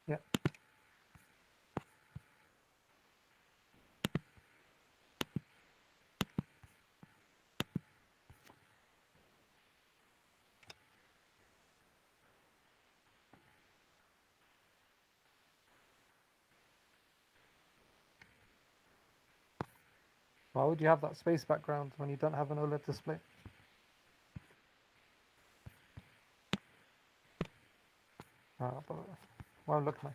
Yeah. Why would you have that space background when you don't have an OLED display? But won't look nice.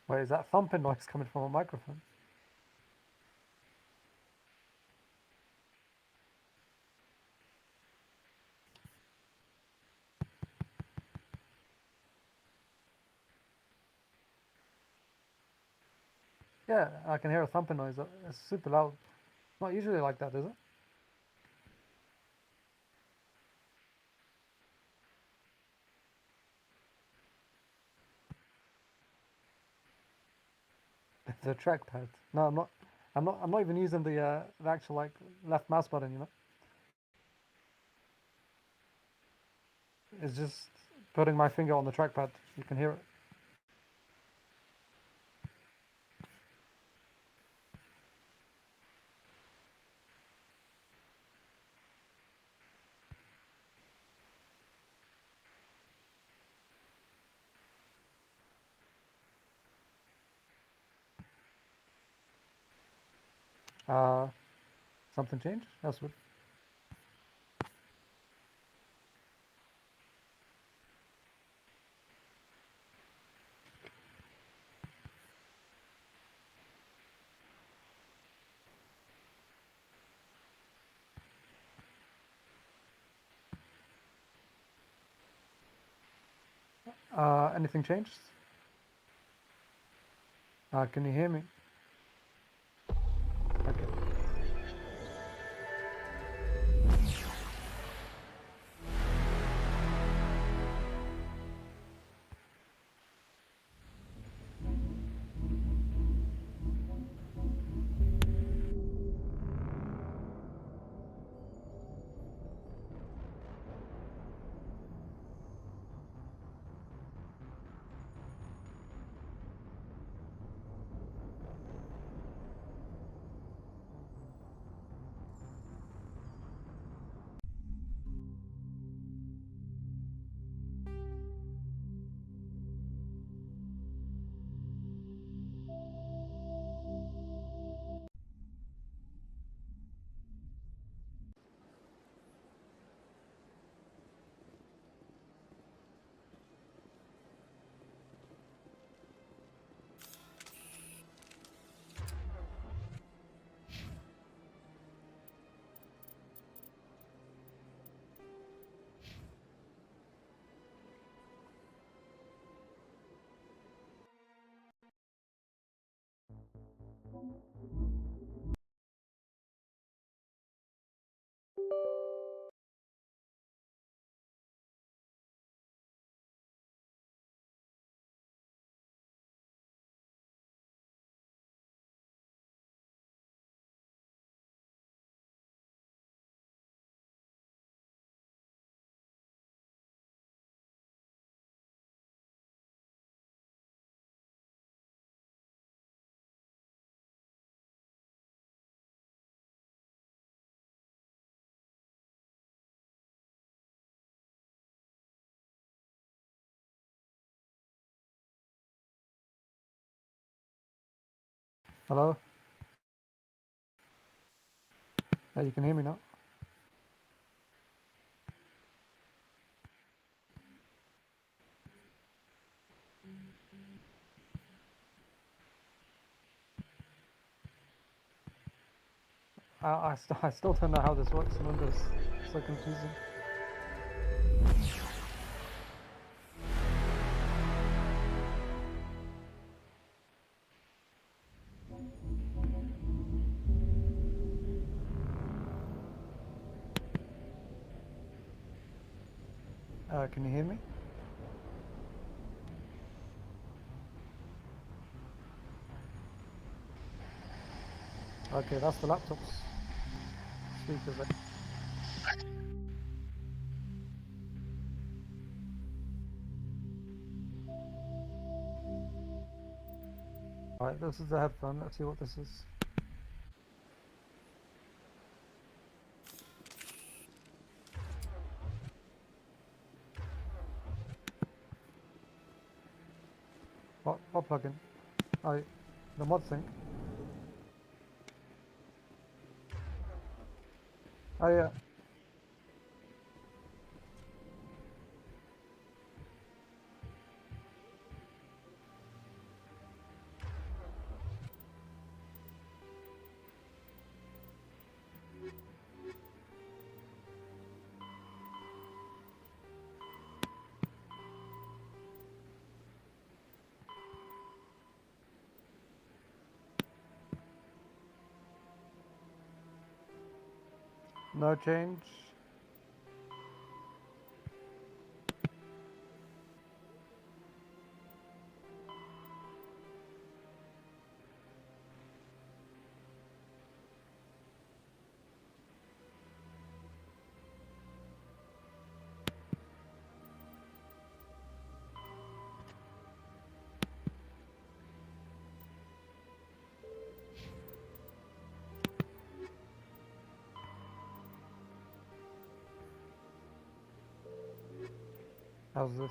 Wait, is that thumping noise coming from a microphone? Yeah, I can hear a thumping noise. It's super loud. Not usually like that, is it? The trackpad. No, I'm not. I'm not even using the actual like left mouse button. You know, it's just putting my finger on the trackpad. You can hear it. Uh, Something changed? That's weird. Anything changed? Can you hear me? Okay. Hello? Yeah, you can hear me now. I still don't know how this works in Windows. It's so confusing. Can you hear me? Okay, that's the laptop's speakers there. Alright, this is the headphone. Let's see what this is. What plugin? Oh, the mod sync. Oh yeah. No change. How's this?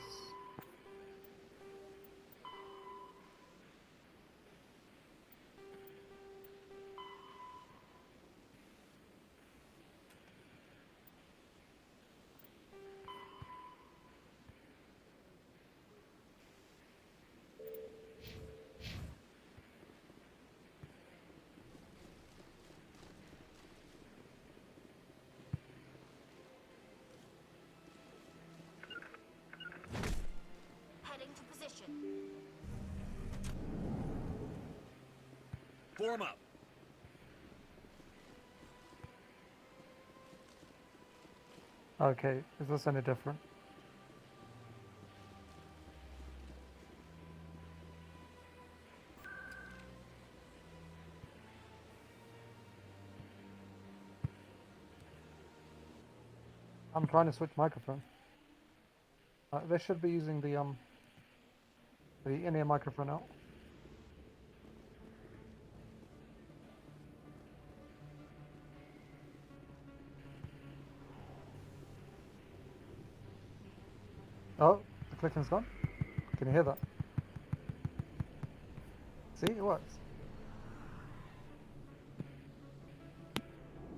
Heading to position. Form up. Okay, is this any different? I'm trying to switch microphone. They should be using the in-ear microphone out. Oh, the clicking's gone. Can you hear that? See, it works.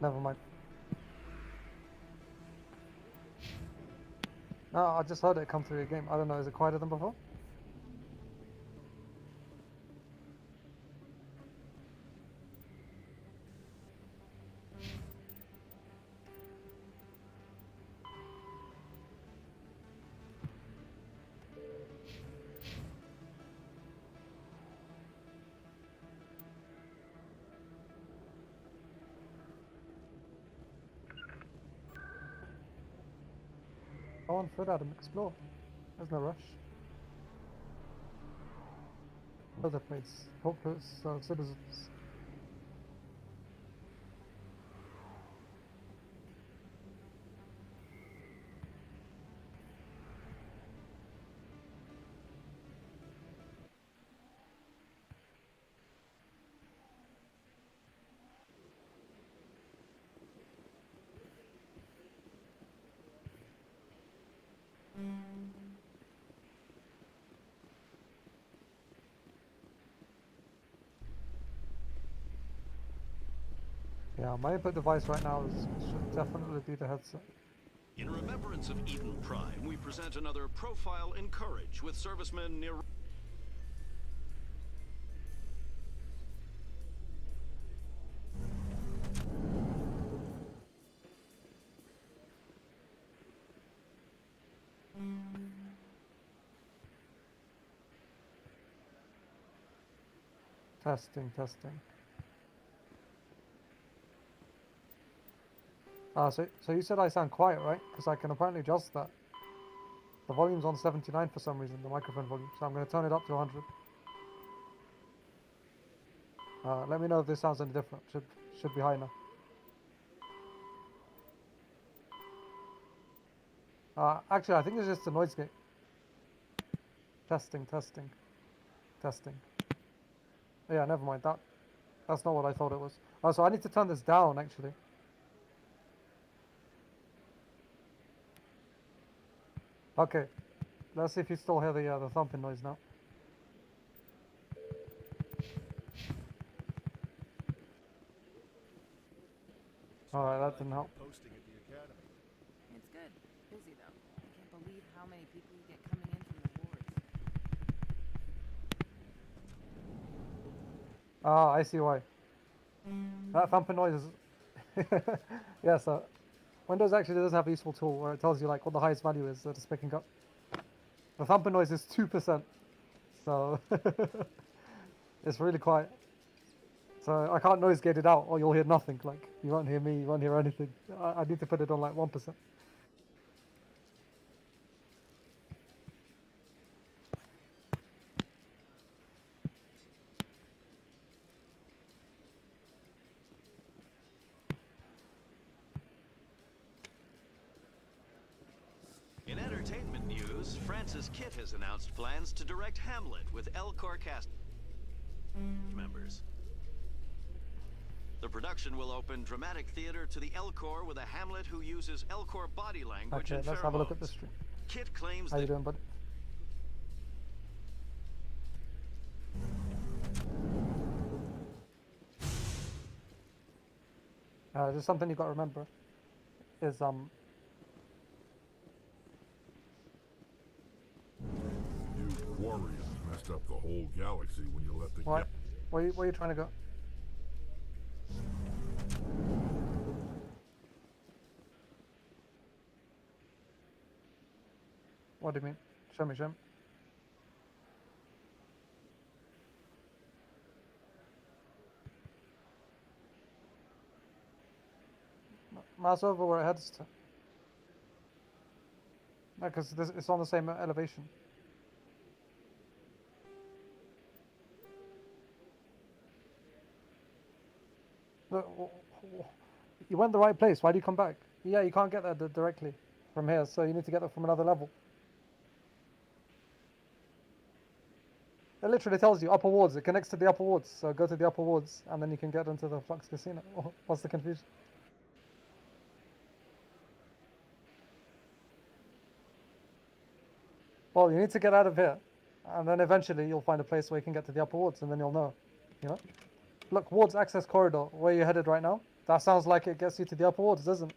Never mind. No, I just heard it come through your game. I don't know, is it quieter than before? Go on foot, Adam, explore. There's no rush. Other place. Hopeless citizens. Yeah, my input device right now should definitely be the headset. In remembrance of Eden Prime, we present another profile in courage with servicemen near... Testing, testing. So you said I sound quiet, right? Because I can apparently adjust that. The volume's on 79 for some reason, the microphone volume. So I'm going to turn it up to 100. Let me know if this sounds any different. Should be high now. Actually, I think it's just a noise gate. Testing, testing, testing. Yeah, never mind. That's not what I thought it was. Oh, so I need to turn this down, actually. Okay. Let's see if you still hear the thumping noise now. Alright, that didn't help. Posting at the academy. It's good. Busy though. I can't believe how many people you get coming in from the wards. Ah, I see why. That thumping noise is... Yeah, so Windows actually does have a useful tool where it tells you like what the highest value is that it's picking up. The thumping noise is 2%, so it's really quiet. So I can't noise gate it out or you'll hear nothing, like you won't hear me, you won't hear anything. I need to put it on like 1%. In entertainment news, Francis Kitt has announced plans to direct Hamlet with Elcor cast members. The production will open dramatic theater to the Elcor with a Hamlet who uses Elcor body language Okay, and let's have a look at pheromones. this stream. Kitt claims How you that doing, bud? Just something you got to remember is You Quarians messed up the whole galaxy when you let the what? Where are you trying to go? What do you mean? Show me, show me. Mouse over where it heads to. No, because it's on the same elevation. Look, you went the right place. Why do you come back? Yeah, you can't get there directly from here, so you need to get there from another level. It literally tells you upper wards. It connects to the upper wards, so go to the upper wards, and then you can get into the Flux Casino. What's the confusion? Well, you need to get out of here, and then eventually you'll find a place where you can get to the upper wards, and then you'll know, you know? Look, wards access corridor, where you're headed right now. That sounds like it gets you to the upper wards, doesn't it?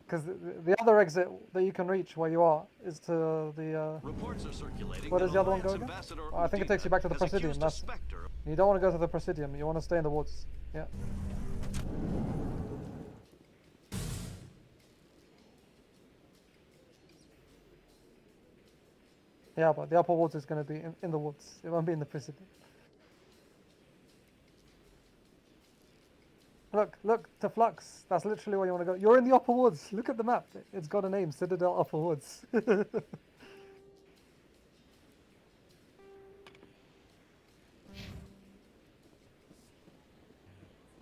Because the other exit that you can reach where you are is to the... reports are circulating. Where that does the other one go Alliance again? Ambassador Oh, I think it takes you back to the Udina has Presidium. accused a That's... Spectre. You don't want to go to the Presidium. You want to stay in the woods. Yeah. Yeah, but the upper woods is going to be in the woods. It won't be in the Presidium. Look, to Flux. That's literally where you want to go. You're in the upper woods. Look at the map. It's got a name, Citadel Upper Woods.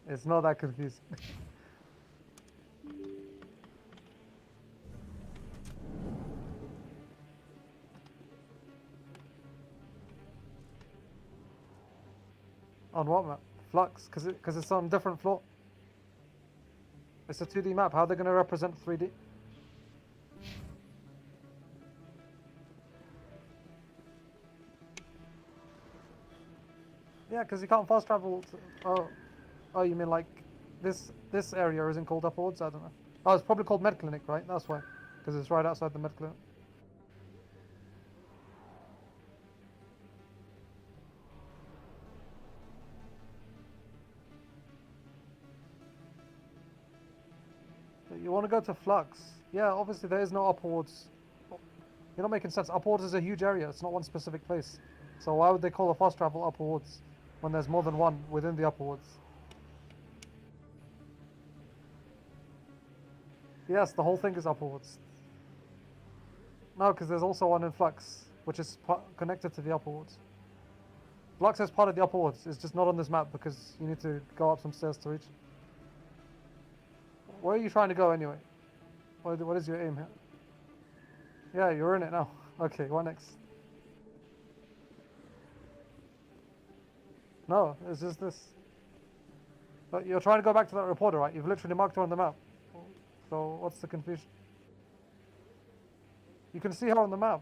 It's not that confusing. On what map? Flux, because it's on a different floor. It's a 2D map. How are they going to represent 3D? Yeah, because you can't fast travel. Oh, you mean like this area isn't called upwards? I don't know. Oh, it's probably called Med Clinic, right? That's why, because it's right outside the Med Clinic. You want to go to Flux? Yeah, obviously there is no upwards. You're not making sense. Upwards is a huge area. It's not one specific place. So why would they call a fast travel upwards when there's more than one within the upwards? Yes, the whole thing is upwards. No, because there's also one in Flux, which is connected to the upwards. Flux is part of the upper wards. It's just not on this map because you need to go up some stairs to reach it. Where are you trying to go anyway? What is your aim here? Yeah, you're in it now. Okay, what next? No, it's just this. But you're trying to go back to that reporter, right? You've literally marked her on the map. So what's the confusion? You can see her on the map.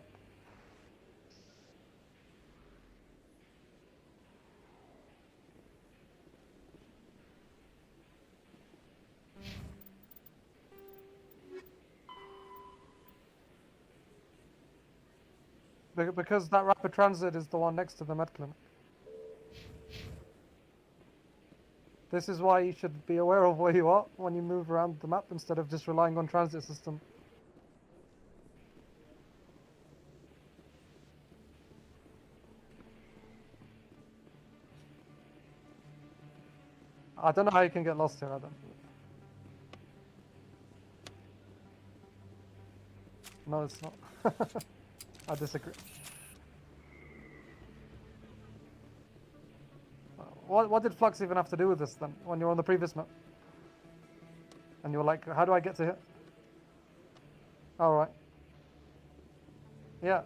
Because that rapid transit is the one next to the med clinic. This is why you should be aware of where you are when you move around the map instead of just relying on transit system. I don't know how you can get lost here, Adam. No, it's not. I disagree. What did Flux even have to do with this then, when you were on the previous map? And you were like, how do I get to here? Alright. Yeah.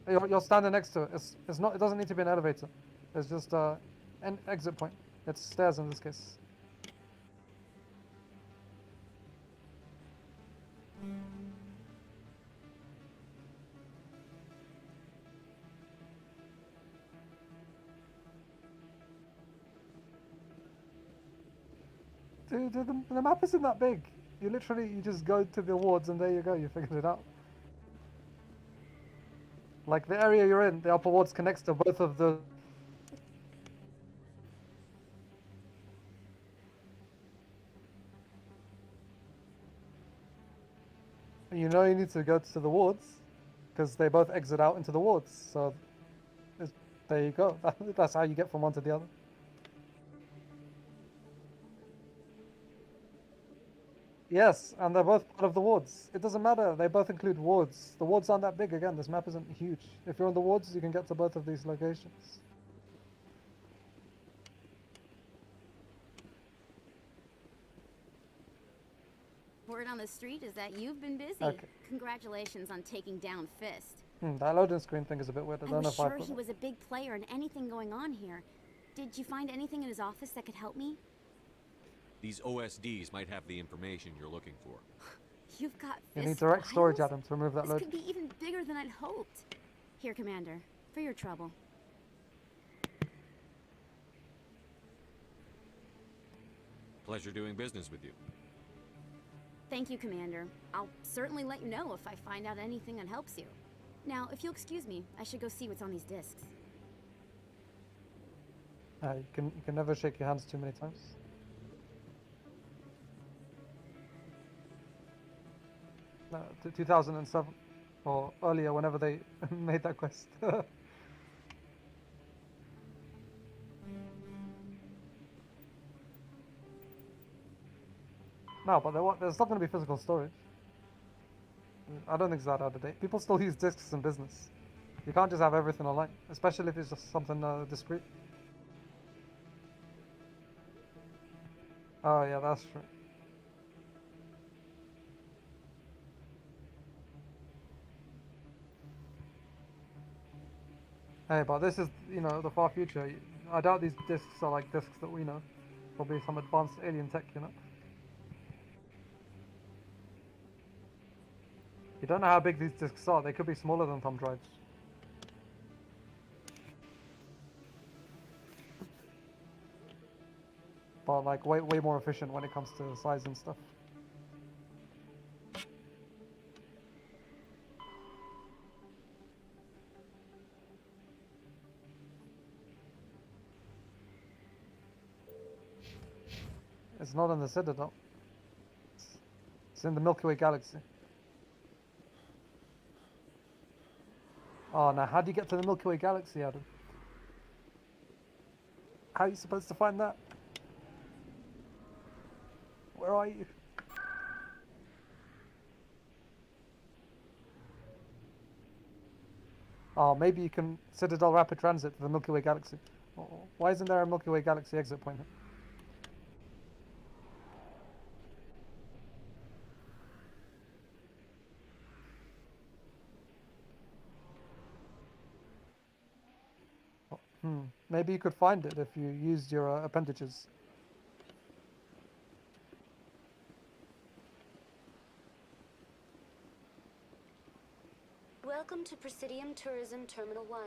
You're standing next to it. It's not. It doesn't need to be an elevator. It's just an exit point. It's stairs in this case. Dude, the map isn't that big. You just go to the wards and there you go. You figured it out. Like the area you're in, the upper wards connects to both of the. You know you need to go to the wards because they both exit out into the wards. So there you go. That's how you get from one to the other. Yes, and they're both part of the wards. It doesn't matter. They both include wards. The wards aren't that big. Again, this map isn't huge. If you're on the wards, you can get to both of these locations. Word on the street is that you've been busy. Okay. Congratulations on taking down Fist. That loading screen thing is a bit weird. I I don't know was if I sure put he was a big player in anything going on here. Did you find anything in his office that could help me? These OSDs might have the information you're looking for. You've got You Fist need direct storage, files? Adam, to remove that This load. could be even bigger than I'd hoped. Here, Commander, for your trouble. Pleasure doing business with you. Thank you, Commander. I'll certainly let you know if I find out anything that helps you. Now, if you'll excuse me, I should go see what's on these discs. You can never shake your hands too many times. No, 2007 or earlier, whenever they made that quest. No, but there's not going to be physical storage. I don't think it's that out of date. People still use discs in business. You can't just have everything online, especially if it's just something discrete. Oh yeah, that's true. Hey, but this is, the far future. I doubt these discs are like discs that we know. Probably some advanced alien tech, You don't know how big these discs are. They could be smaller than thumb drives. But like way more efficient when it comes to size and stuff. It's not in the Citadel. It's in the Milky Way galaxy. Oh, now how do you get to the Milky Way galaxy, Adam? How are you supposed to find that? Where are you? Oh, maybe you can Citadel rapid transit to the Milky Way galaxy. Why isn't there a Milky Way galaxy exit point here? Maybe you could find it if you used your appendages. Welcome to Presidium Tourism Terminal 1.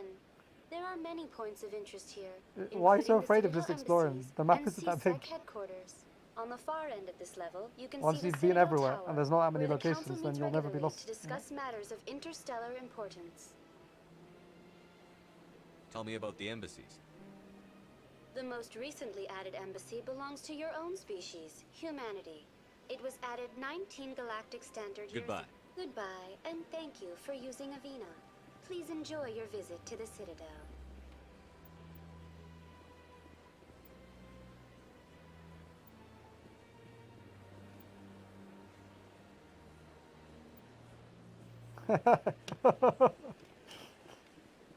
There are many points of interest here. Why are you so including the afraid of just Citadel exploring? embassies The map and isn't that CSEC big. headquarters. On the far end of this level, you can Once see the you've been Citadel everywhere Tower, and there's not that many where the council locations, then meets you'll never be regularly lost. to discuss matters of interstellar importance. Tell me about the embassies. The most recently added embassy belongs to your own species, humanity. It was added 19 galactic standard years Goodbye. Goodbye, and thank you for using Avena. Please enjoy your visit to the Citadel.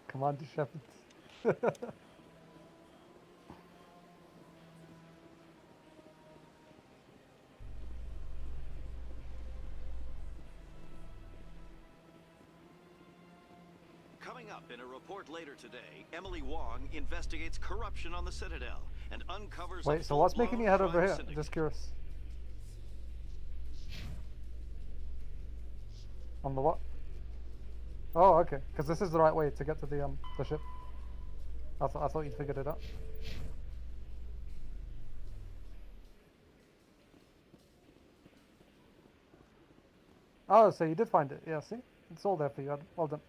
Commander Shepard. Coming up in a report later today, Emily Wong investigates corruption on the Citadel and uncovers a Wait, so what's making full-blown you head over crime here? syndicate. Just curious. On the what? Oh, okay. Because this is the right way to get to the ship. I thought you'd figured it out. Oh, so you did find it. Yeah, see? It's all there for you. Well done.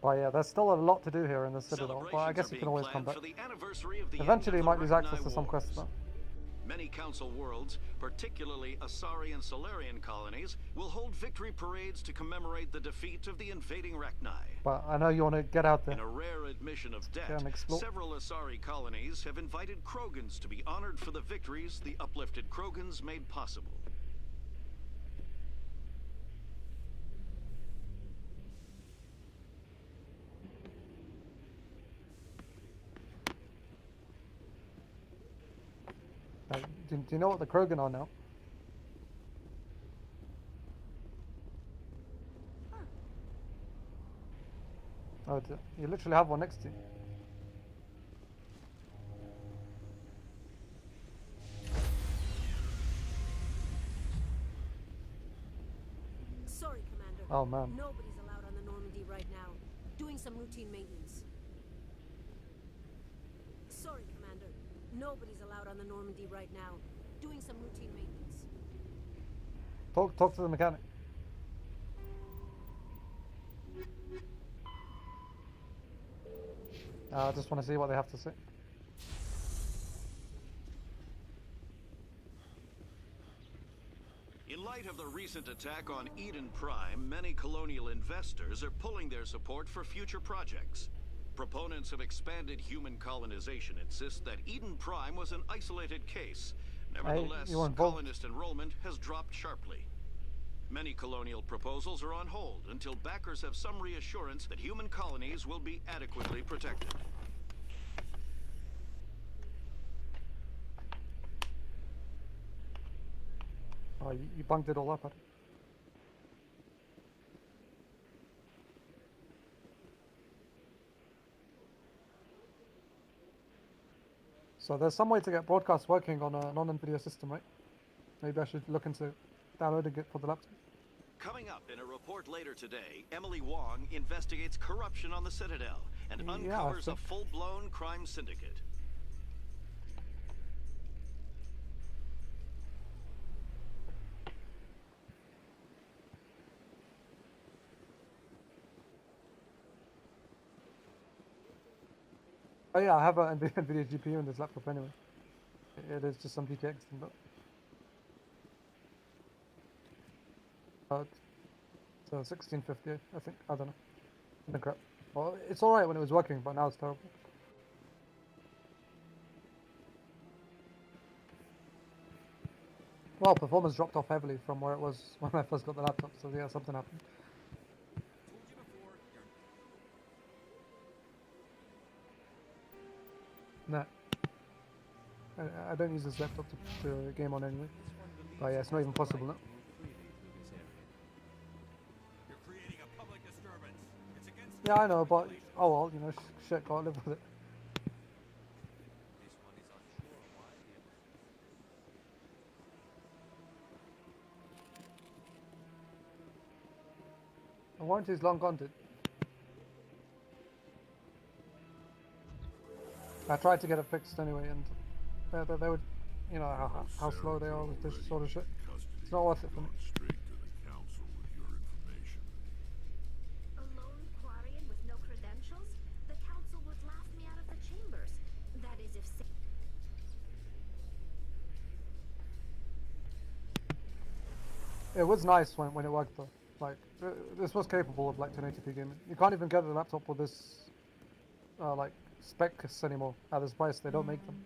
But yeah, there's still a lot to do here in the Citadel. But I Celebrations guess are you can being always come planned back. for the anniversary of the Eventually, you end might of the lose access Rachni to some quests Wars. though. Many council worlds, particularly Asari and Solarian colonies, will hold victory parades to commemorate the defeat of the invading Rachni. But I know you want to get out there. In a rare admission of debt, and explore. several Asari colonies have invited Krogans to be honored for the victories the uplifted Krogans made possible. Do you know what the Krogan are now? Oh, you literally have one next to you. Sorry, Commander. Oh man. Nobody's allowed on the Normandy right now. Doing some routine maintenance. Sorry, Commander. Nobody's allowed on the Normandy right now. Doing some routine maintenance. Talk to the mechanic. I just want to see what they have to say. In light of the recent attack on Eden Prime, many colonial investors are pulling their support for future projects. Proponents of expanded human colonization insist that Eden Prime was an isolated case. Nevertheless, you were involved. colonist enrollment has dropped sharply. Many colonial proposals are on hold until backers have some reassurance that human colonies will be adequately protected. Oh, you bunked it all up, Adam. So there's some way to get broadcast working on a non-NVIDIA system, right? Maybe I should look into downloading it for the laptop. Coming up in a report later today, Emily Wong investigates corruption on the Citadel and Yeah, I uncovers a think- full-blown crime syndicate. Oh yeah, I have a NVIDIA GPU in this laptop anyway. It is just some GTX thing, but... So 1650, I think. I don't know. The crap. Well, it's alright when it was working, but now it's terrible. Well, performance dropped off heavily from where it was when I first got the laptop, so yeah, something happened. Nah. I don't use this laptop to game on anyway. But yeah, it's not even possible now. Yeah, I know, but oh well, you know, shit, gotta live with it. The warranty's long gone, dude. I tried to get it fixed anyway, and they would, you know, how slow they are with this sort of shit. It's not worth it for me. Straight to the council with your information. A lone Quarian with no credentials? The council would laugh me out of the chambers. That is if... It was nice when it worked though. Like, this was capable of like 1080p gaming. You can't even get a laptop with this, like, specs anymore at this price. They don't make them.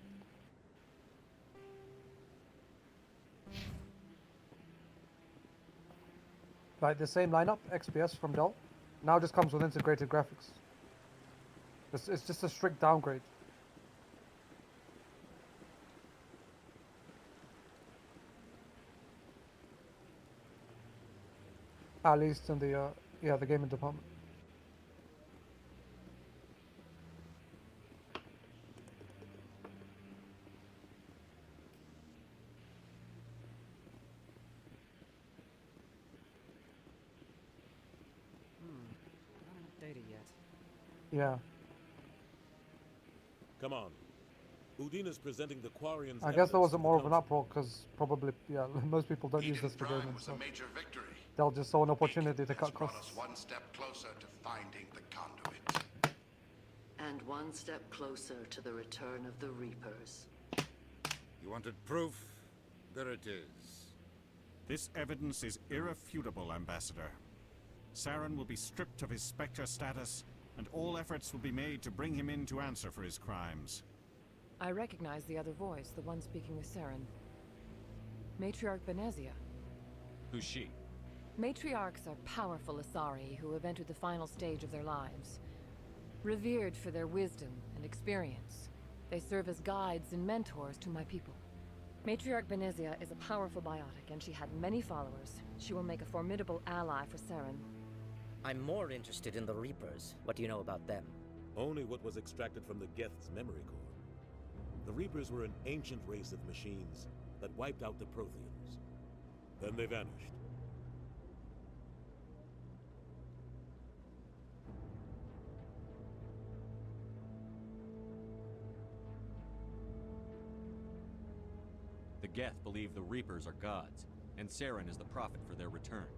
Like the same lineup, XPS from Dell, now just comes with integrated graphics. It's just a strict downgrade. At least in the yeah, the gaming department. Not data yet. Yeah. Come on. Udina's presenting the Quarians. I guess there wasn't more of an uproar because probably, yeah, most people don't use this for gaming, was so a major victory. they'll just saw an opportunity to cut Brought costs. us one step closer to finding the conduit. And one step closer to the return of the Reapers. You wanted proof? There it is. This evidence is irrefutable, Ambassador. Saren will be stripped of his Spectre status, and all efforts will be made to bring him in to answer for his crimes. I recognize the other voice, the one speaking with Saren. Matriarch Benezia. Who's she? Matriarchs are powerful Asari who have entered the final stage of their lives. Revered for their wisdom and experience, they serve as guides and mentors to my people. Matriarch Benezia is a powerful biotic, and she had many followers. She will make a formidable ally for Saren. I'm more interested in the Reapers. What do you know about them? Only what was extracted from the Geth's memory core. The Reapers were an ancient race of machines that wiped out the Protheans. Then they vanished. The Geth believe the Reapers are gods, and Saren is the prophet for their return.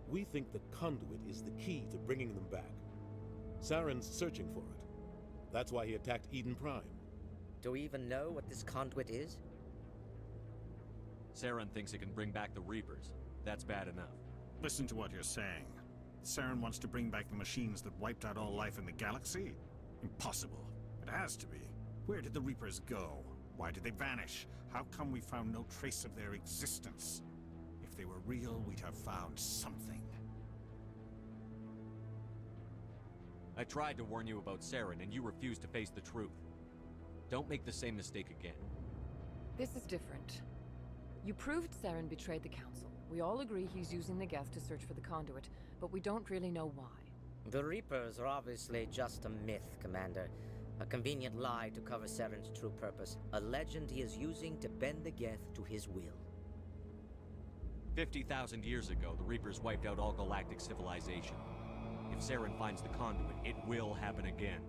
We think the conduit is the key to bringing them back. Saren's searching for it. That's why he attacked Eden Prime. Do we even know what this conduit is? Saren thinks it can bring back the Reapers. That's bad enough. Listen to what you're saying. Saren wants to bring back the machines that wiped out all life in the galaxy? Impossible. It has to be. Where did the Reapers go? Why did they vanish? How come we found no trace of their existence? If they were real, we'd have found something. I tried to warn you about Saren, and you refused to face the truth. Don't make the same mistake again. This is different. You proved Saren betrayed the Council. We all agree he's using the Geth to search for the conduit, but we don't really know why. The Reapers are obviously just a myth, Commander. A convenient lie to cover Saren's true purpose. A legend he is using to bend the Geth to his will. 50,000 years ago, the Reapers wiped out all galactic civilization. If Saren finds the conduit, it will happen again.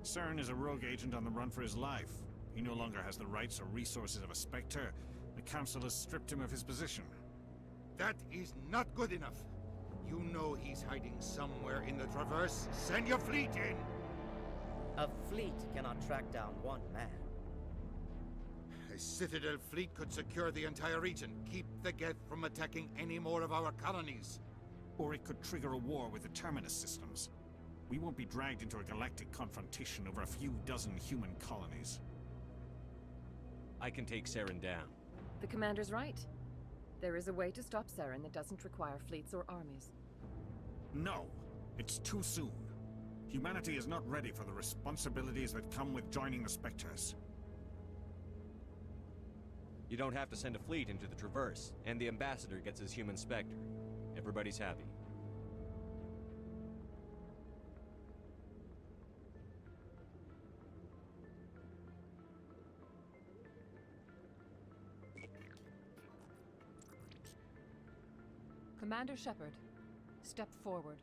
Saren is a rogue agent on the run for his life. He no longer has the rights or resources of a Spectre. The Council has stripped him of his position. That is not good enough. You know he's hiding somewhere in the Traverse. Send your fleet in! A fleet cannot track down one man. A Citadel fleet could secure the entire region, keep the Geth from attacking any more of our colonies. Or it could trigger a war with the Terminus systems. We won't be dragged into a galactic confrontation over a few dozen human colonies. I can take Saren down. The commander's right. There is a way to stop Saren that doesn't require fleets or armies. No, it's too soon. Humanity is not ready for the responsibilities that come with joining the Spectres. You don't have to send a fleet into the Traverse, and the ambassador gets his human Spectre. Everybody's happy. Commander Shepard, step forward.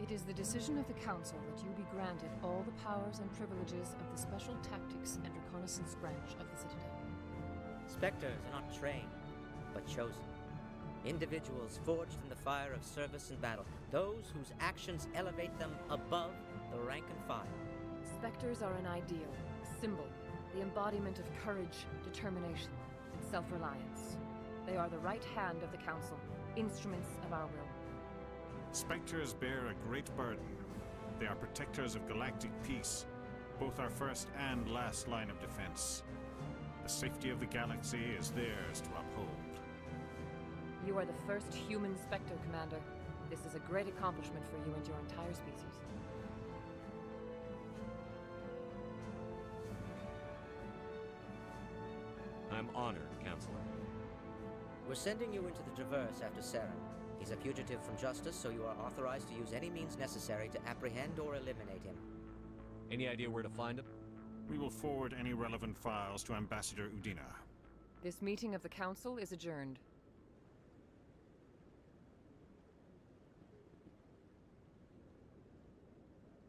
It is the decision of the Council that you be granted all the powers and privileges of the Special Tactics and Reconnaissance branch of the Citadel. Spectres are not trained, but chosen. Individuals forged in the fire of service and battle. Those whose actions elevate them above the rank and file. Spectres are an ideal, a symbol, the embodiment of courage, determination, and self-reliance. They are the right hand of the Council, instruments of our will. Spectres bear a great burden. They are protectors of galactic peace, both our first and last line of defense. The safety of the galaxy is theirs to uphold. You are the first human Spectre, Commander. This is a great accomplishment for you and your entire species. I'm honored, Counselor. We're sending you into the Traverse after Saren. He's a fugitive from justice, so you are authorized to use any means necessary to apprehend or eliminate him. Any idea where to find him? We will forward any relevant files to Ambassador Udina. This meeting of the Council is adjourned.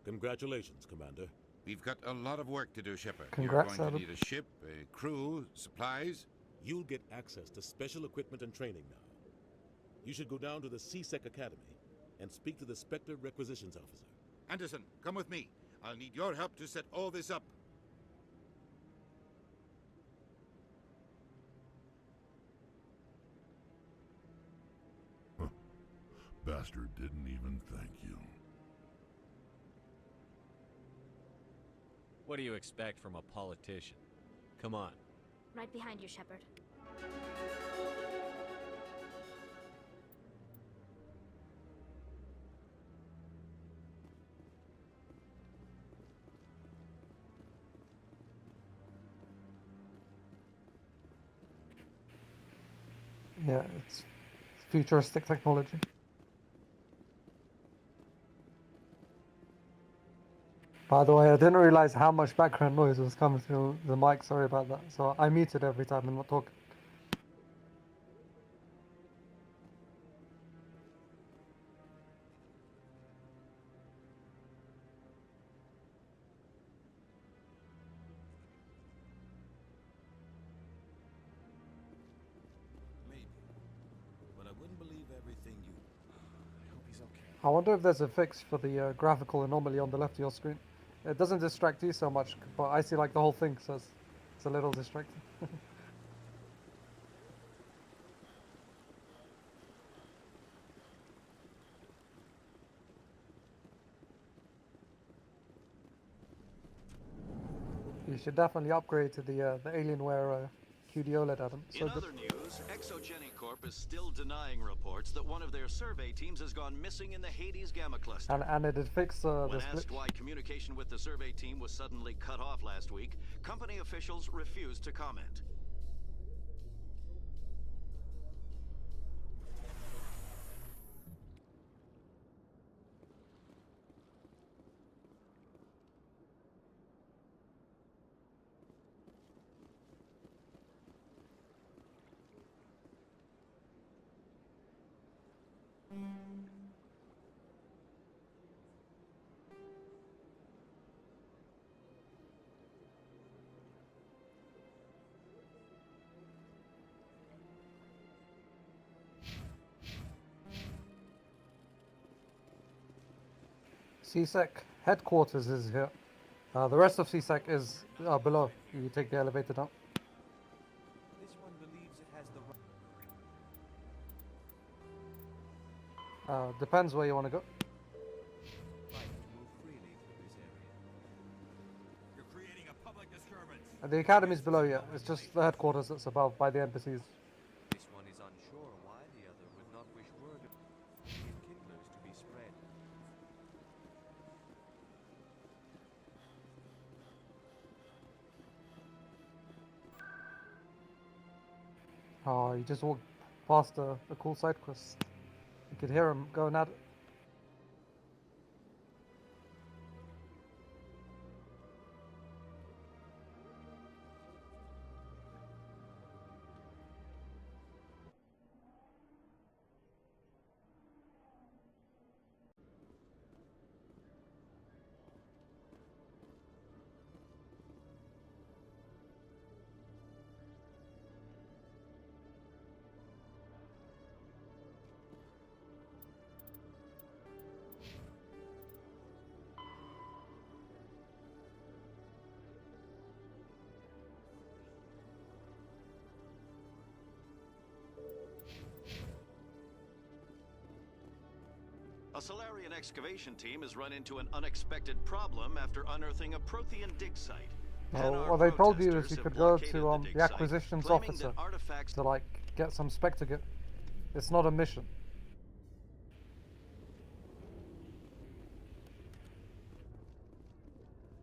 Congratulations, Commander. We've got a lot of work to do, Shepard. Congrats, You're going to Adam. need a ship, a crew, supplies. You'll get access to special equipment and training now. You should go down to the C-Sec Academy and speak to the Spectre Requisitions Officer. Anderson, come with me. I'll need your help to set all this up. Bastard didn't even thank you. What do you expect from a politician? Come on. Right behind you, Shepard. Yeah, it's futuristic technology. By the way, I didn't realize how much background noise was coming through the mic. Sorry about that. So I muted every time I'm not talking. Maybe. But I wouldn't believe everything you... I hope he's okay. I wonder if there's a fix for the graphical anomaly on the left of your screen. It doesn't distract you so much, but I see like the whole thing, so it's a little distracting. You should definitely upgrade to the Alienware QD OLED, Adam. In other news, Exogeny Corp is still denying reports that one of their survey teams has gone missing in the Hades Gamma Cluster. And it did fix When this asked glitch. why communication with the survey team was suddenly cut off last week, company officials refused to comment. C-Sec, Headquarters is here. The rest of CSEC is below. You take the elevator down. This one believes it has the Depends where you want to go. right to move freely through this area. You're creating a public disturbance. The academy's below you. It's just the headquarters that's above by the embassies. This one is unsure why the other would not wish word of kindlers to be spread. Oh, you just walked past a cool side quest. You could hear him going at it. A Solarian excavation team has run into an unexpected problem after unearthing a Prothean dig site. Well, what they told you is you could go to the acquisitions officer to like get some Spectre gear. It's not a mission.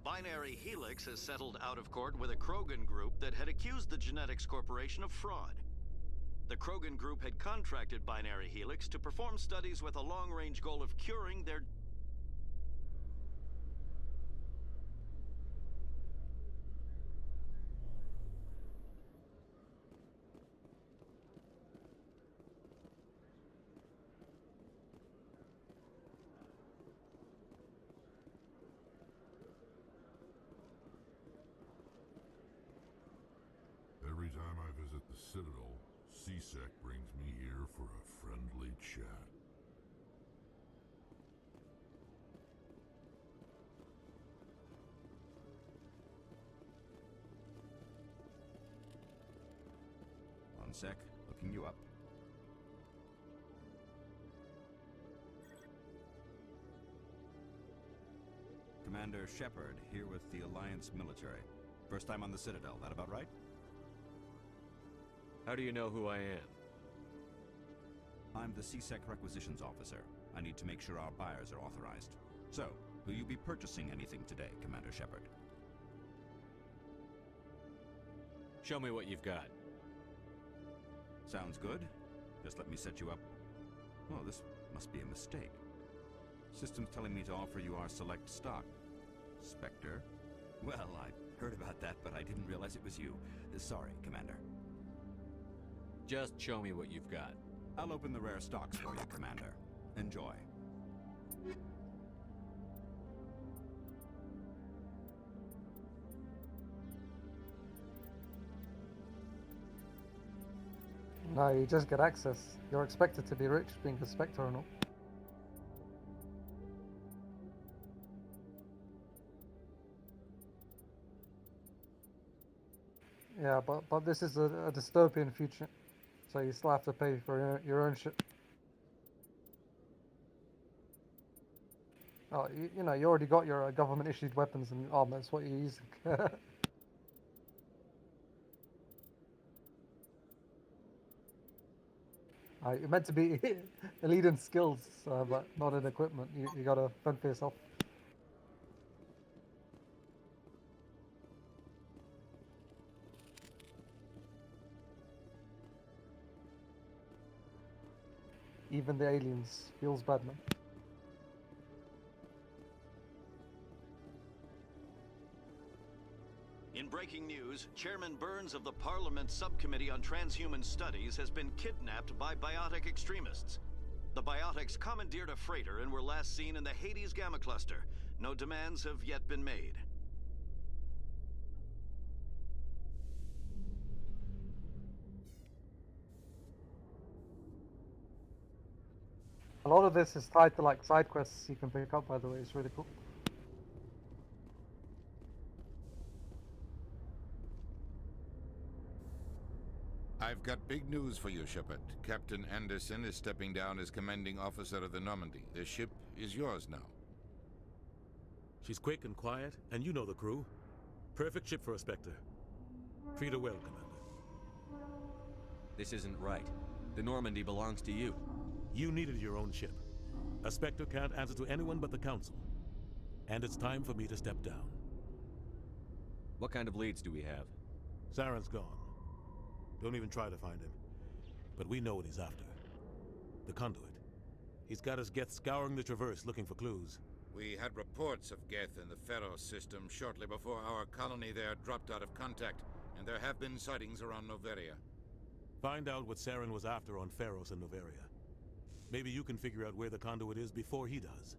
Binary Helix has settled out of court with a Krogan group that had accused the Genetics Corporation of fraud. The Krogan group had contracted Binary Helix to perform studies with a long-range goal of curing their... Every time I visit the Citadel, CSEC brings me here for a friendly chat. One sec, looking you up. Commander Shepard, here with the Alliance military. First time on the Citadel, that about right? How do you know who I am? I'm the CSEC requisitions officer. I need to make sure our buyers are authorized. So, will you be purchasing anything today, Commander Shepard? Show me what you've got. Sounds good. Just let me set you up. Oh, this must be a mistake. System's telling me to offer you our select stock. Spectre? Well, I heard about that, but I didn't realize it was you. Sorry, Commander. Just show me what you've got. I'll open the rare stocks for you, Commander. Enjoy. No, you just get access. You're expected to be rich being a Spectre and all. Yeah, but this is a dystopian future, so you still have to pay for your own shit. Oh, you know, you already got your government-issued weapons and armor. That's what you're using. You're meant to be elite in skills, but not in equipment. You gotta fend for yourself. Even the aliens feels bad, man. In breaking news, Chairman Burns of the Parliament Subcommittee on Transhuman Studies has been kidnapped by biotic extremists. The biotics commandeered a freighter and were last seen in the Hades Gamma Cluster. No demands have yet been made. A lot of this is tied to like side quests you can pick up, by the way. It's really cool. I've got big news for you, Shepard. Captain Anderson is stepping down as commanding officer of the Normandy. The ship is yours now. She's quick and quiet, and you know the crew. Perfect ship for a Spectre. Treat her well, Commander. This isn't right. The Normandy belongs to you. You needed your own ship. A Spectre can't answer to anyone but the Council. And it's time for me to step down. What kind of leads do we have? Saren's gone. Don't even try to find him. But we know what he's after. The conduit. He's got us Geth scouring the Traverse looking for clues. We had reports of Geth in the Pharos system shortly before our colony there dropped out of contact, and there have been sightings around Noveria. Find out what Saren was after on Pharos and Noveria. Maybe you can figure out where the conduit is before he does.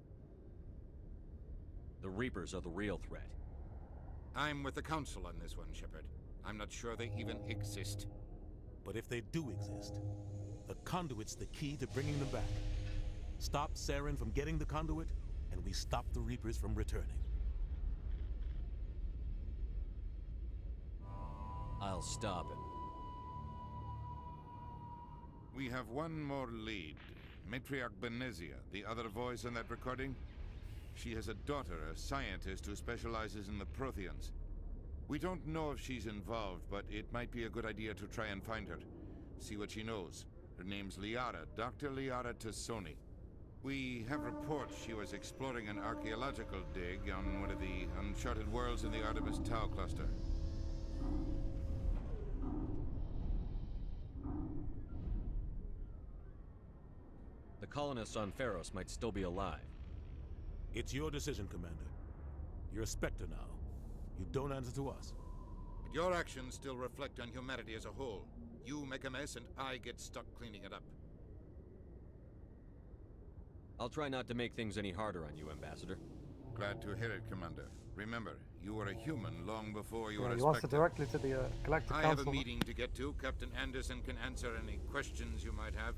The Reapers are the real threat. I'm with the Council on this one, Shepard. I'm not sure they even exist. But if they do exist, the conduit's the key to bringing them back. Stop Saren from getting the conduit, and we stop the Reapers from returning. I'll stop him. We have one more lead. Matriarch Benezia, the other voice on that recording. She has a daughter, a scientist who specializes in the Protheans. We don't know if she's involved, but it might be a good idea to try and find her. See what she knows. Her name's Liara, Dr. Liara Tassoni. We have reports she was exploring an archaeological dig on one of the uncharted worlds in the Artemis Tau cluster. The colonists on Pharos might still be alive. It's your decision, Commander. You're a Spectre now. You don't answer to us. But your actions still reflect on humanity as a whole. You make a mess and I get stuck cleaning it up. I'll try not to make things any harder on you, Ambassador. Glad to hear it, Commander. Remember, you were a human long before you were a you asked Spectre. it directly to the Galactic I Council. have a meeting to get to. Captain Anderson can answer any questions you might have.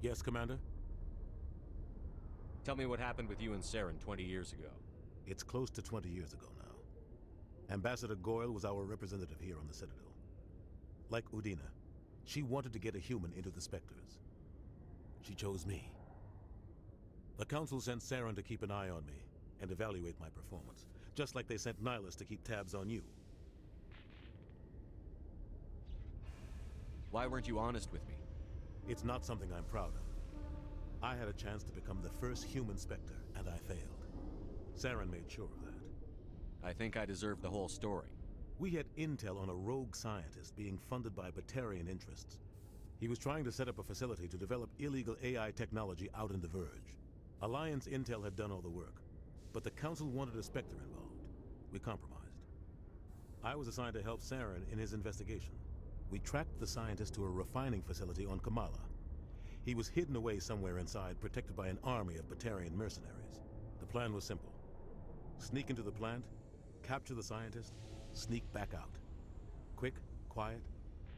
Yes, Commander? Tell me what happened with you and Saren 20 years ago. It's close to 20 years ago now. Ambassador Goyle was our representative here on the Citadel. Like Udina, she wanted to get a human into the Spectres. She chose me. The Council sent Saren to keep an eye on me and evaluate my performance, just like they sent Nihilus to keep tabs on you. Why weren't you honest with me? It's not something I'm proud of. I had a chance to become the first human Spectre, and I failed. Saren made sure of that. I think I deserve the whole story. We had intel on a rogue scientist being funded by Batarian interests. He was trying to set up a facility to develop illegal AI technology out in the Verge. Alliance intel had done all the work, but the Council wanted a Spectre involved. We compromised. I was assigned to help Saren in his investigation. We tracked the scientist to a refining facility on Kamala. He was hidden away somewhere inside, protected by an army of Batarian mercenaries. The plan was simple. Sneak into the plant, capture the scientist, sneak back out. Quick, quiet,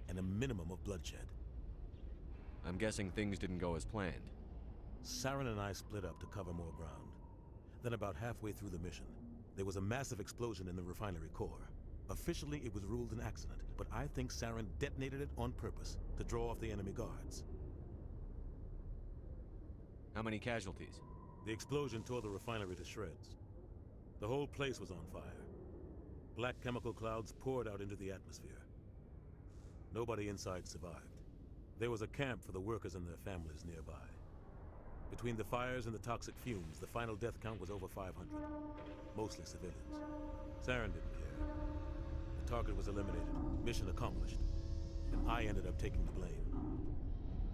and a minimum of bloodshed. I'm guessing things didn't go as planned. Saren and I split up to cover more ground. Then about halfway through the mission, there was a massive explosion in the refinery core. Officially, it was ruled an accident, but I think Saren detonated it on purpose to draw off the enemy guards. How many casualties? The explosion tore the refinery to shreds. The whole place was on fire. Black chemical clouds poured out into the atmosphere. Nobody inside survived. There was a camp for the workers and their families nearby. Between the fires and the toxic fumes, the final death count was over 500. Mostly civilians. Saren didn't care. The target was eliminated, mission accomplished, and I ended up taking the blame.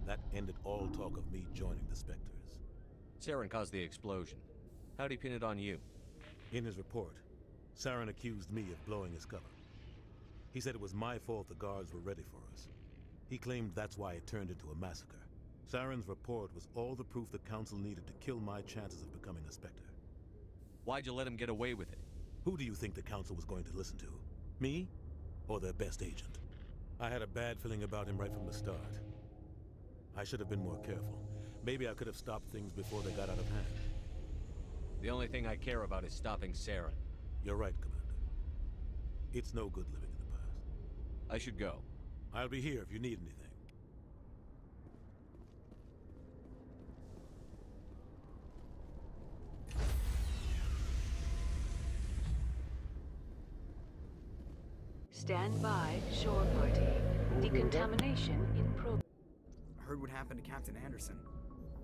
That ended all talk of me joining the Spectres. Saren caused the explosion. How'd he pin it on you? In his report, Saren accused me of blowing his cover. He said it was my fault the guards were ready for us. He claimed that's why it turned into a massacre. Saren's report was all the proof the Council needed to kill my chances of becoming a Spectre. Why'd you let him get away with it? Who do you think the Council was going to listen to? Me? Or their best agent? I had a bad feeling about him right from the start. I should have been more careful. Maybe I could have stopped things before they got out of hand. The only thing I care about is stopping Saren. You're right, Commander. It's no good living in the past. I should go. I'll be here if you need anything. Stand by, shore party. Decontamination in progress. I heard what happened to Captain Anderson.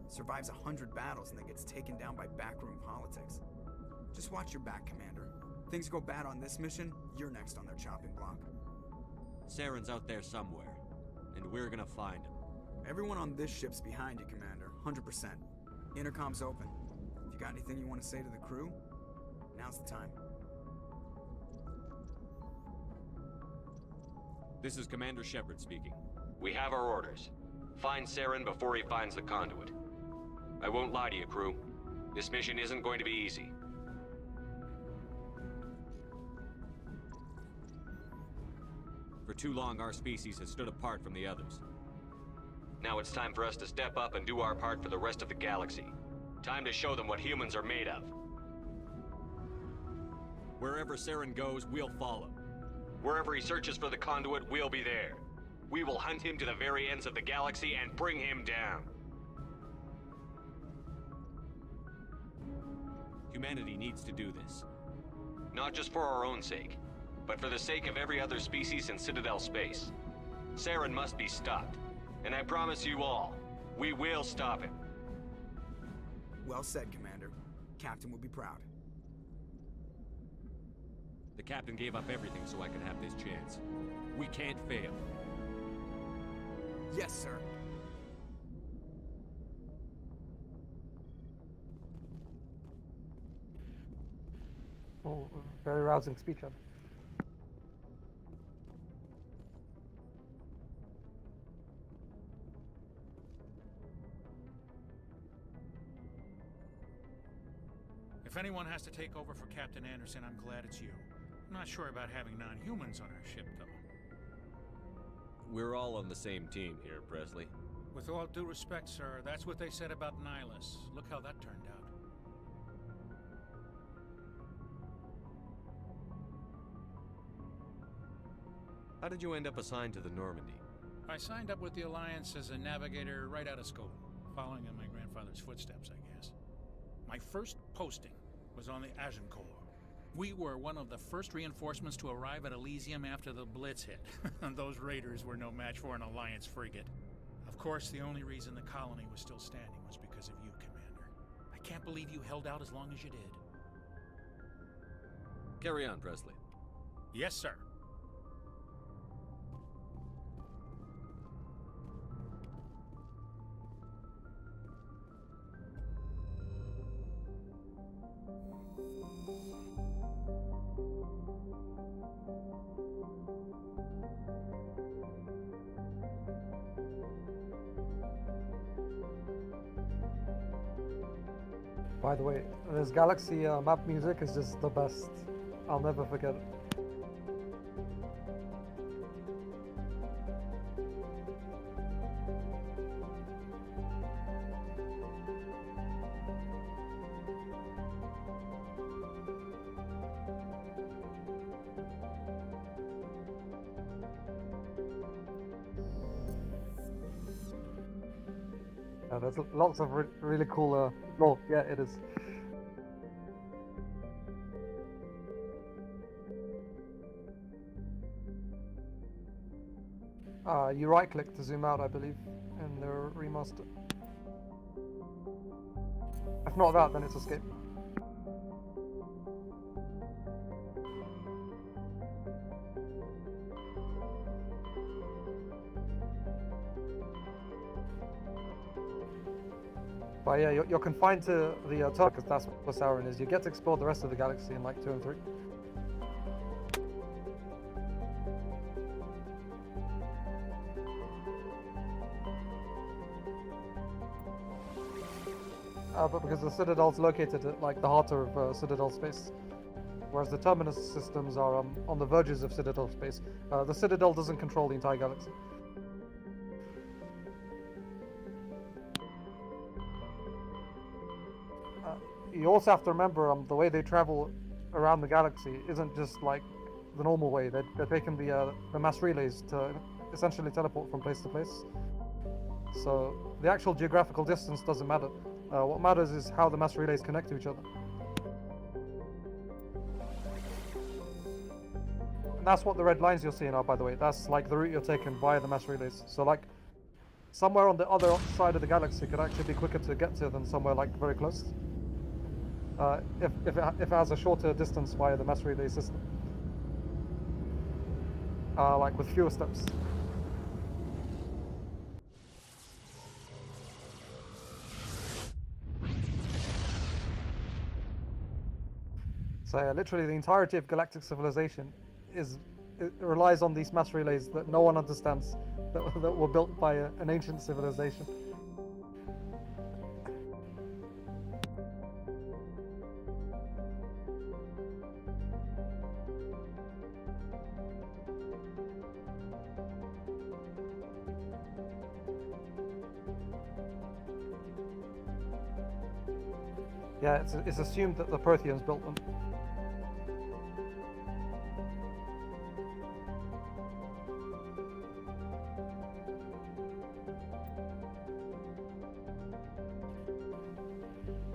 Survives 100 battles and then gets taken down by backroom politics. Just watch your back, Commander. Things go bad on this mission, you're next on their chopping block. Saren's out there somewhere, and we're gonna find him. Everyone on this ship's behind you, Commander. 100%. Intercom's open. If you got anything you want to say to the crew, now's the time. This is Commander Shepard speaking. We have our orders. Find Saren before he finds the conduit. I won't lie to you, crew. This mission isn't going to be easy. For too long, our species has stood apart from the others. Now it's time for us to step up and do our part for the rest of the galaxy. Time to show them what humans are made of. Wherever Saren goes, we'll follow. Wherever he searches for the conduit, we'll be there. We will hunt him to the very ends of the galaxy and bring him down. Humanity needs to do this. Not just for our own sake, but for the sake of every other species in Citadel space. Saren must be stopped. And I promise you all, we will stop him. Well said, Commander. Captain will be proud. The captain gave up everything so I could have this chance. We can't fail. Yes, sir. Oh, very rousing speech, Ed. If anyone has to take over for Captain Anderson, I'm glad it's you. I'm not sure about having non-humans on our ship, though. We're all on the same team here, Presley. With all due respect, sir, that's what they said about Nihilus. Look how that turned out. How did you end up assigned to the Normandy? I signed up with the Alliance as a navigator right out of school, following in my grandfather's footsteps, I guess. My first posting was on the Agincourt. We were one of the first reinforcements to arrive at Elysium after the Blitz hit. Those raiders were no match for an Alliance frigate. Of course, the only reason the colony was still standing was because of you, Commander. I can't believe you held out as long as you did. Carry on, Presley. Yes, sir. By the way, this Galaxy map music is just the best. I'll never forget it. There's lots of really cool. Oh, yeah, it is. You right-click to zoom out, I believe, in the remaster. If not that, then it's escape. But yeah, you're confined to the tunnel because that's what Sauron is. You get to explore the rest of the galaxy in like 2 and 3. But because the Citadel's located at like the heart of Citadel space, whereas the Terminus systems are on the verges of Citadel space. The Citadel doesn't control the entire galaxy. You also have to remember the way they travel around the galaxy isn't just like the normal way. They're taking the mass relays to essentially teleport from place to place. So the actual geographical distance doesn't matter. What matters is how the mass relays connect to each other. And that's what the red lines you're seeing are, by the way. That's like the route you're taking via the mass relays. So like somewhere on the other side of the galaxy could actually be quicker to get to than somewhere like very close. If it has a shorter distance via the mass relay system. Like with fewer steps. So yeah, literally the entirety of galactic civilization it relies on these mass relays that no one understands, that were built by an ancient civilization. Yeah, it's assumed that the Protheans built them.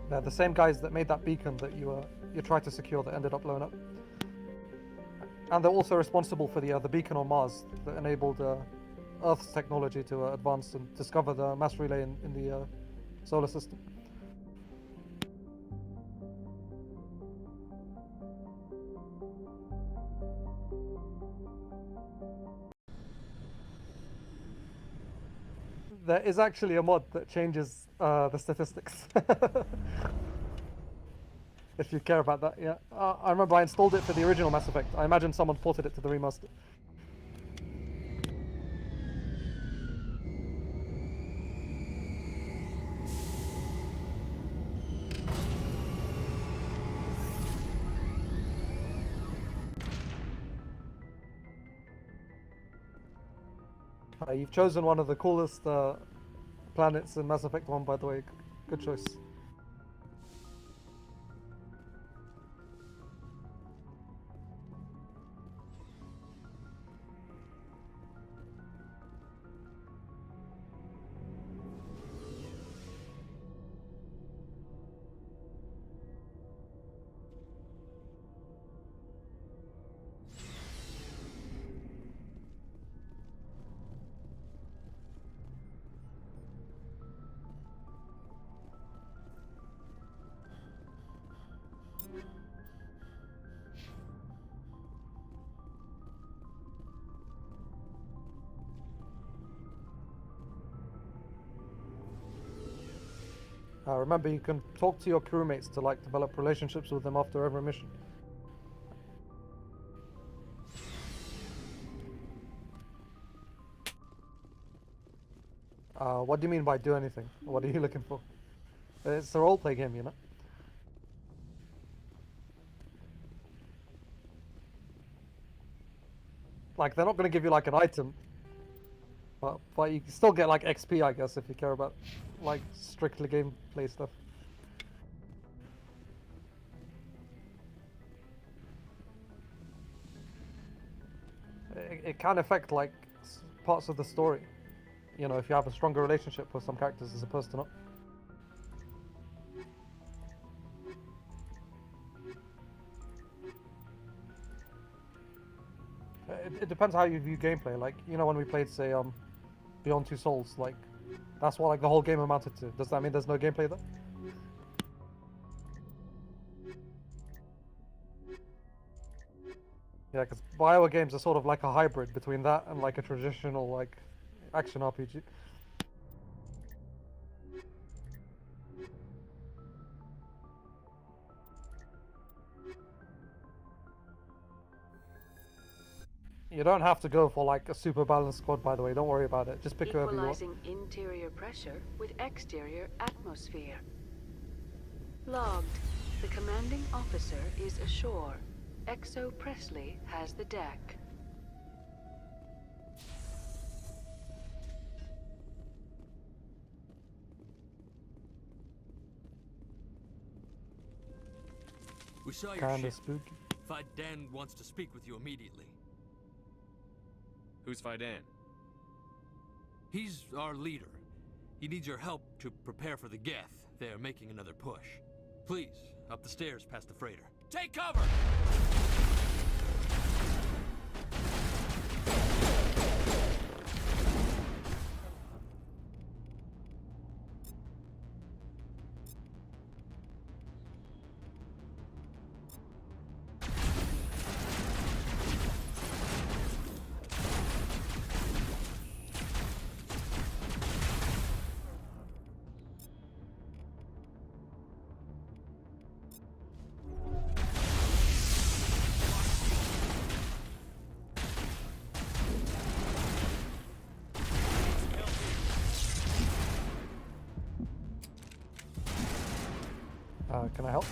They're the same guys that made that beacon that you tried to secure that ended up blowing up. And they're also responsible for the beacon on Mars that enabled Earth's technology to advance and discover the mass relay in the solar system. There is actually a mod that changes the statistics. If you care about that, yeah. I remember I installed it for the original Mass Effect. I imagine someone ported it to the remaster. You've chosen one of the coolest planets in Mass Effect 1, by the way. Good choice. Remember, you can talk to your crewmates to like develop relationships with them after every mission. What do you mean by do anything? What are you looking for? It's a roleplay game, you know? Like, they're not going to give you like an item. But you can still get like XP, I guess, if you care about like strictly gameplay stuff. It can affect like parts of the story. You know, if you have a stronger relationship with some characters as opposed to not. It depends how you view gameplay. Like, you know, when we played, say, Beyond Two Souls, like, that's what like the whole game amounted to. Does that mean there's no gameplay there? Yeah, because BioWare games are sort of like a hybrid between that and like a traditional like action RPG. You don't have to go for like a super balanced squad, by the way. Don't worry about it. Just pick whoever you want. Equalizing interior pressure with exterior atmosphere. Logged. The commanding officer is ashore. Exo Presley has the deck. We saw your Kinda ship. spooky. Faidan wants to speak with you immediately. Who's Faidan? He's our leader. He needs your help to prepare for the Geth. They're making another push. Please, up the stairs past the freighter. Take cover! Can I help?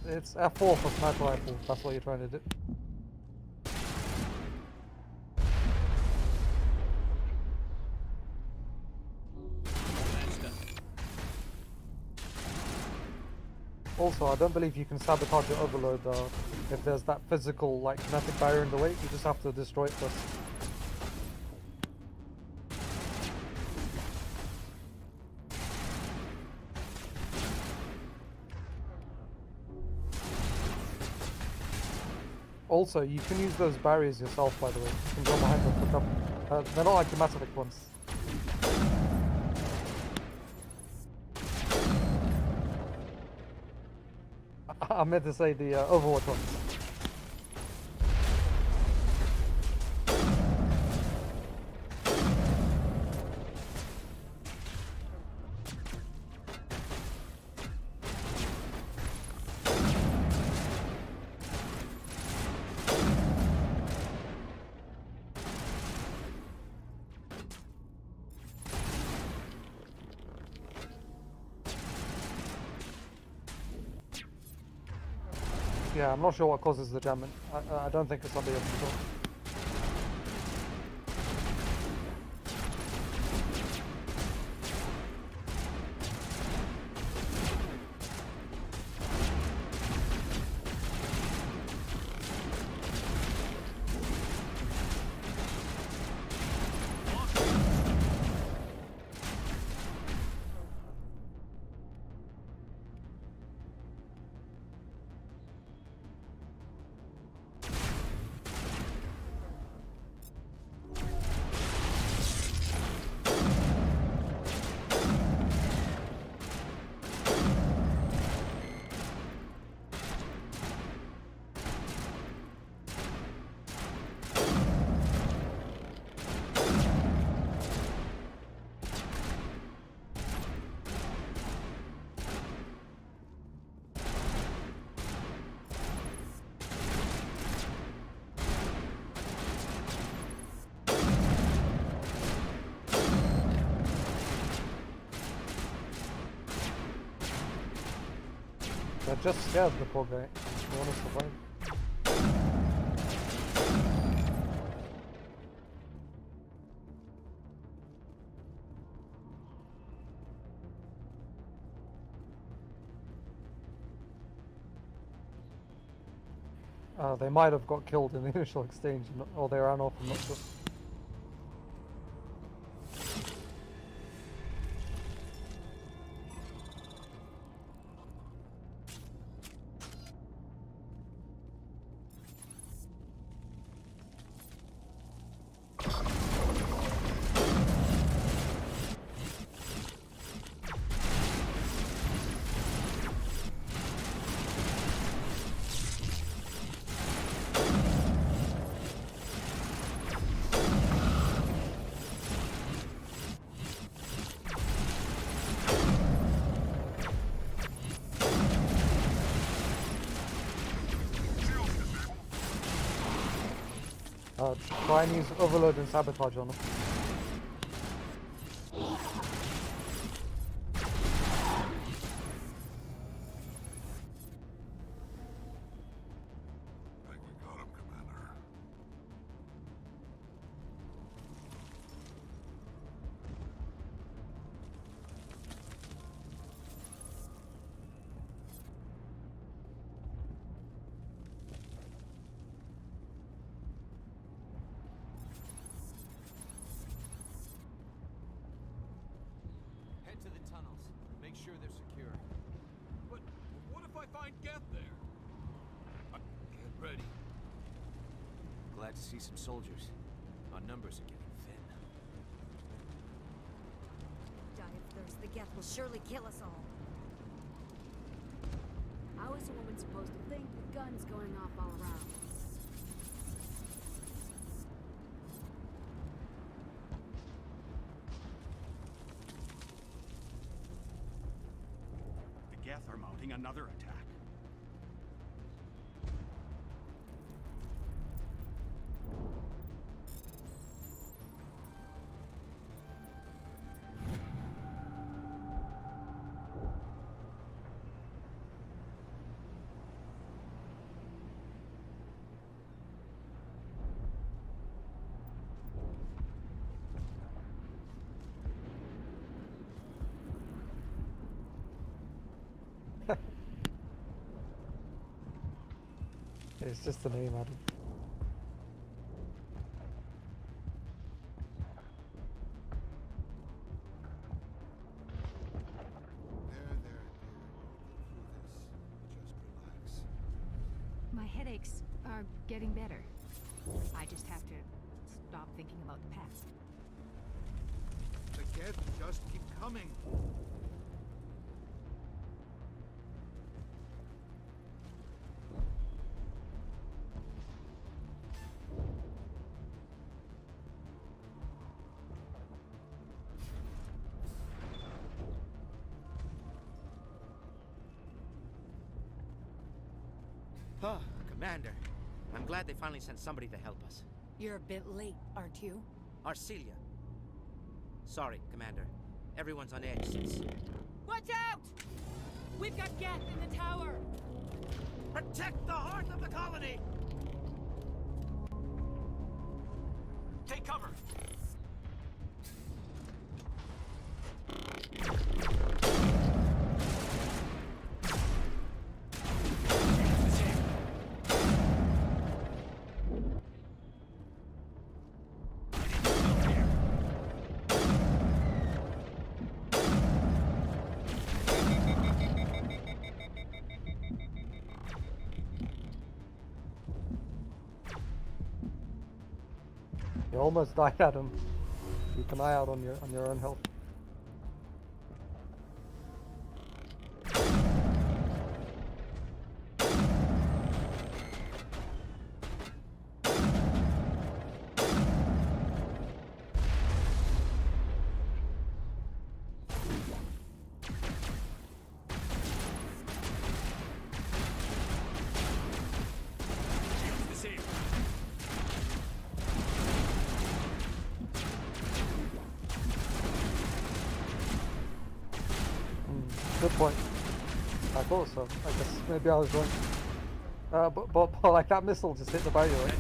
It's F4 for sniper rifle. That's what you're trying to do. Also, I don't believe you can sabotage your overload if there's that physical, like, kinetic barrier in the way. You just have to destroy it first. Also, you can use those barriers yourself, by the way. You can go behind them, pick up. They're not like the Mass Effect ones. I meant to say the Overwatch ones. Yeah, I'm not sure what causes the jamming. I don't think it's under your control. They're just scared, the poor guy. They want to survive. They might have got killed in the initial exchange, or they ran off, I'm not sure. Try and use overload and sabotage on them. I think we got him, Commander. Head to the tunnels. Make sure they're secure. But what if I find Geth there? Get ready. Glad to see some soldiers. Our numbers are getting thin. Die of thirst. The Geth will surely kill us all. How is a woman supposed to think with guns going off all around? The Geth are mounting another attack. It's just the name, Adam. My headaches are getting better. I just have to stop thinking about the past. The Geth just keep coming. Oh, Commander. I'm glad they finally sent somebody to help us. You're a bit late, aren't you? Arcelia. Sorry, Commander. Everyone's on edge since... Watch out! We've got Geth in the tower! Protect the heart of the colony! Take cover! You almost died, Adam. Keep an eye out on your own health. Good point. I thought so. I guess maybe I was wrong. But like that missile just hit the barrier, right?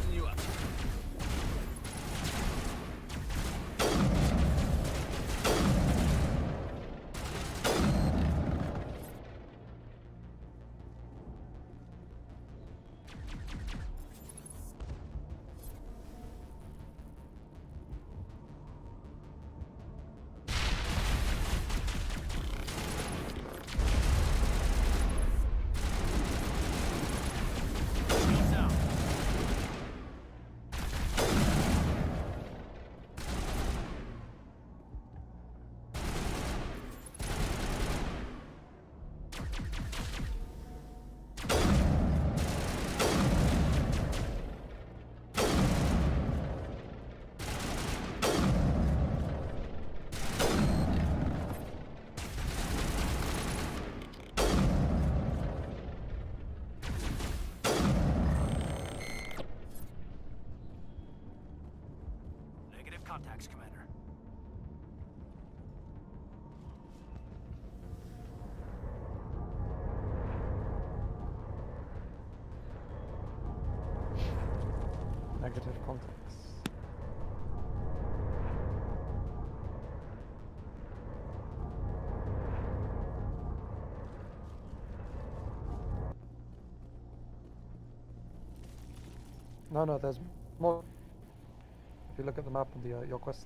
Contacts, Commander. Negative contacts. No, there's more. If you look at the map of the your quest.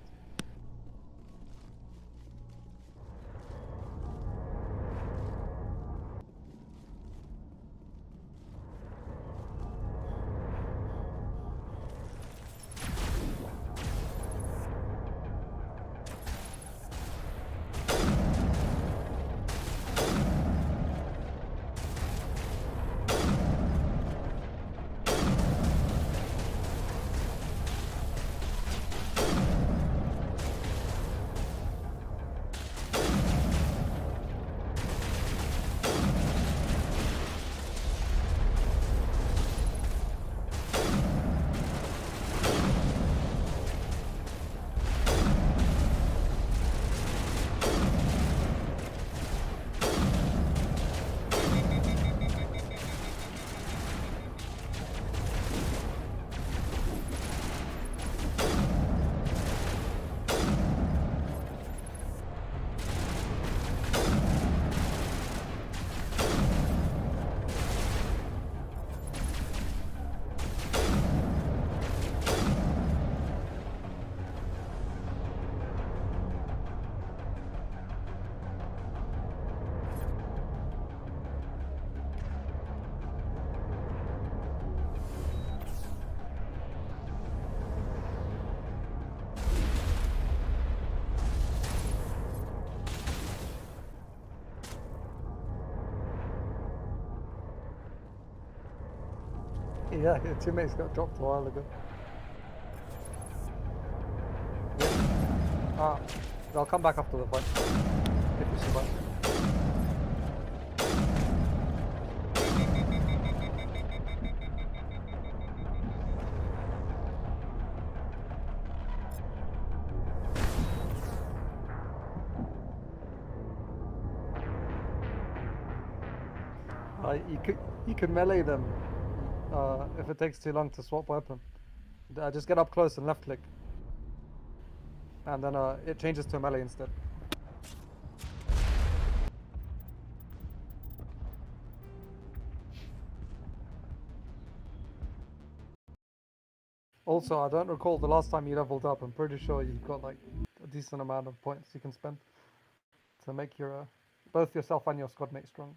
Yeah, your teammates got dropped a while ago. Yeah. Ah, I'll come back after the fight. If you survive. You could melee them if it takes too long to swap weapon. Just get up close and left click, and then it changes to a melee instead. Also, I don't recall the last time you leveled up. I'm pretty sure you've got like a decent amount of points you can spend to make your both yourself and your squad mate stronger.